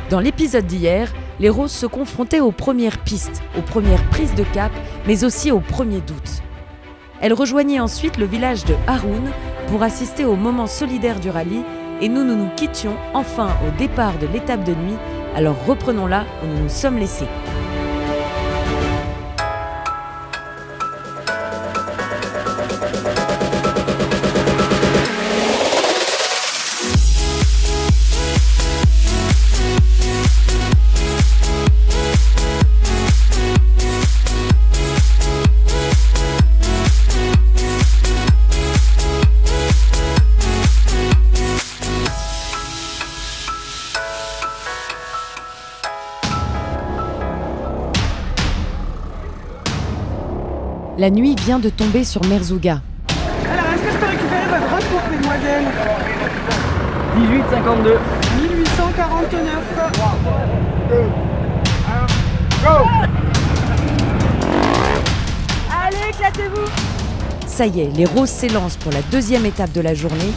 Dans l'épisode d'hier, les roses se confrontaient aux premières pistes, aux premières prises de cap, mais aussi aux premiers doutes. Elles rejoignaient ensuite le village de Haroun pour assister au moment solidaire du rallye et nous quittions enfin au départ de l'étape de nuit. Alors reprenons là où nous nous sommes laissés. La nuit vient de tomber sur Merzouga. Alors, est-ce que je peux récupérer votre recours, mesdemoiselles? 18,52. 1849. 3, 2, 1, go! Allez, éclatez-vous! Ça y est, les roses s'élancent pour la deuxième étape de la journée.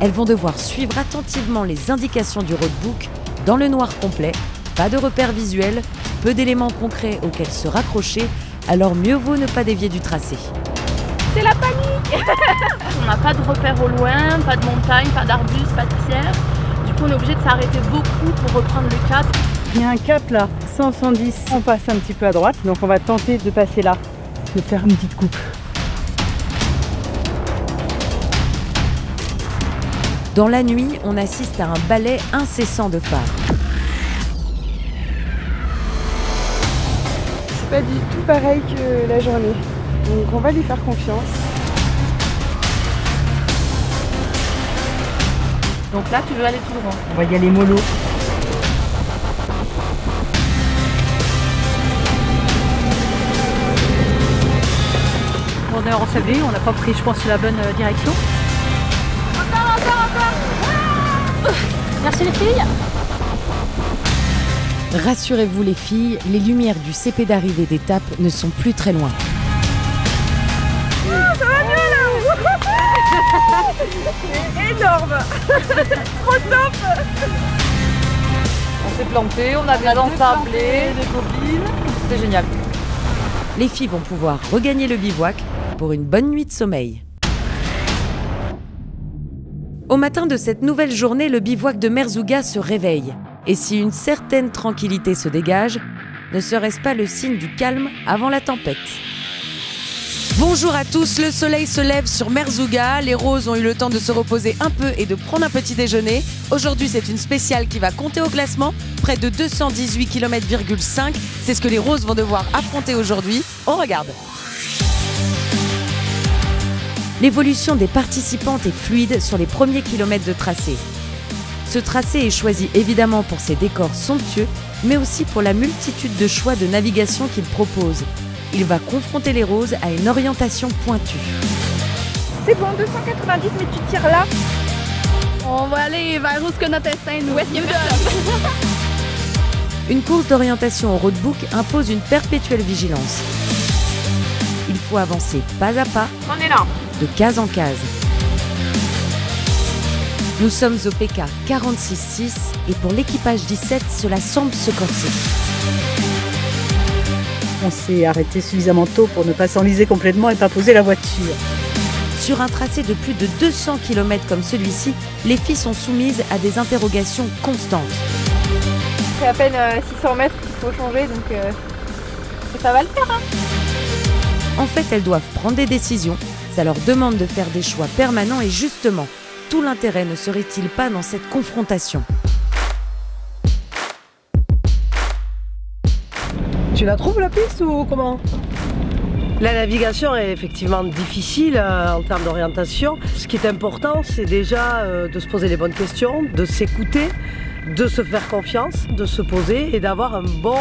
Elles vont devoir suivre attentivement les indications du roadbook dans le noir complet, pas de repères visuels, peu d'éléments concrets auxquels se raccrocher, alors mieux vaut ne pas dévier du tracé. C'est la panique. On n'a pas de repères au loin, pas de montagne, pas d'arbustes, pas de pierres. Du coup, on est obligé de s'arrêter beaucoup pour reprendre le cap. Il y a un cap là, 110. On passe un petit peu à droite, donc on va tenter de passer là, de faire une petite coupe. Dans la nuit, on assiste à un balai incessant de phares. Pas du tout pareil que la journée, donc on va lui faire confiance. Donc là, tu veux aller tout droit. On va y aller mollo. On est en sablé, on n'a pas pris, je pense, la bonne direction. Encore. Merci les filles. Rassurez-vous les filles, les lumières du CP d'arrivée d'étape ne sont plus très loin. Oh, ça va mieux là. C'est énorme. Trop top. On s'est planté, on a bien ensablé, des copines, c'était génial. Les filles vont pouvoir regagner le bivouac pour une bonne nuit de sommeil. Au matin de cette nouvelle journée, le bivouac de Merzouga se réveille. Et si une certaine tranquillité se dégage, ne serait-ce pas le signe du calme avant la tempête? Bonjour à tous, le soleil se lève sur Merzouga, les roses ont eu le temps de se reposer un peu et de prendre un petit déjeuner. Aujourd'hui, c'est une spéciale qui va compter au classement, près de 218 km,5 km, c'est ce que les roses vont devoir affronter aujourd'hui. On regarde. L'évolution des participantes est fluide sur les premiers kilomètres de tracé. Ce tracé est choisi évidemment pour ses décors somptueux, mais aussi pour la multitude de choix de navigation qu'il propose. Il va confronter les roses à une orientation pointue. C'est bon, 290, mais tu tires là. On va aller vers où ce que notre destin nous donne. Une course d'orientation au roadbook impose une perpétuelle vigilance. Il faut avancer pas à pas, On est là. de case en case. Nous sommes au PK 46.6 et pour l'équipage 17, cela semble se corser. On s'est arrêté suffisamment tôt pour ne pas s'enliser complètement et pas poser la voiture. Sur un tracé de plus de 200 km comme celui-ci, les filles sont soumises à des interrogations constantes. C'est à peine 600 mètres qu'il faut changer, donc ça va le faire. Hein. En fait, elles doivent prendre des décisions. Ça leur demande de faire des choix permanents et justement, tout l'intérêt ne serait-il pas dans cette confrontation? Tu la trouves la piste ou comment? La navigation est effectivement difficile en termes d'orientation. Ce qui est important, c'est déjà de se poser les bonnes questions, de s'écouter, de se faire confiance, de se poser et d'avoir un bon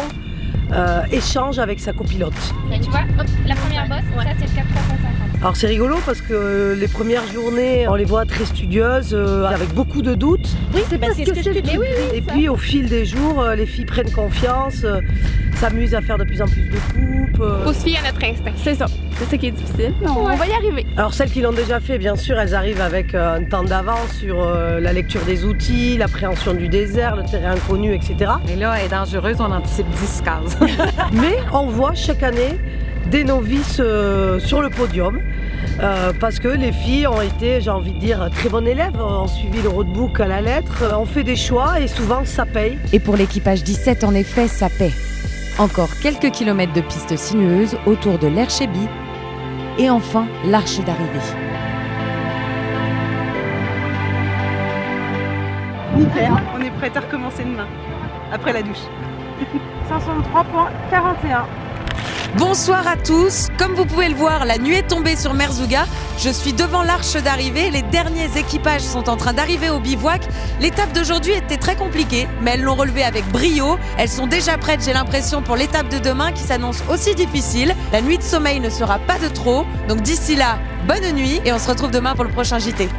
échange avec sa copilote. Et tu vois, hop, la première bosse, ça c'est le cap 350. Alors c'est rigolo parce que les premières journées, on les voit très studieuses, avec beaucoup de doutes. Oui, c'est parce que c'est le truc. Et puis au fil des jours, les filles prennent confiance. s'amusent à faire de plus en plus de coupes. Faut se fier à notre instinct. C'est ça. C'est ça qui est difficile. On va y arriver. Alors celles qui l'ont déjà fait, bien sûr, elles arrivent avec un temps d'avance sur la lecture des outils, l'appréhension du désert, le terrain inconnu, etc. Et là, elle est dangereuse, on anticipe 10 cases. Mais on voit chaque année des novices sur le podium. Parce que les filles ont été, j'ai envie de dire, très bonnes élèves, ont suivi le roadbook à la lettre, ont fait des choix et souvent ça paye. Et pour l'équipage 17, en effet, ça paie. Encore quelques kilomètres de pistes sinueuses autour de l'Erchébi et enfin l'arche d'arrivée. Nickel, on est prêt à recommencer demain, après la douche. 503.41. Bonsoir à tous. Comme vous pouvez le voir, la nuit est tombée sur Merzouga. Je suis devant l'arche d'arrivée. Les derniers équipages sont en train d'arriver au bivouac. L'étape d'aujourd'hui était très compliquée, mais elles l'ont relevée avec brio. Elles sont déjà prêtes, j'ai l'impression, pour l'étape de demain qui s'annonce aussi difficile. La nuit de sommeil ne sera pas de trop. Donc d'ici là, bonne nuit et on se retrouve demain pour le prochain JT.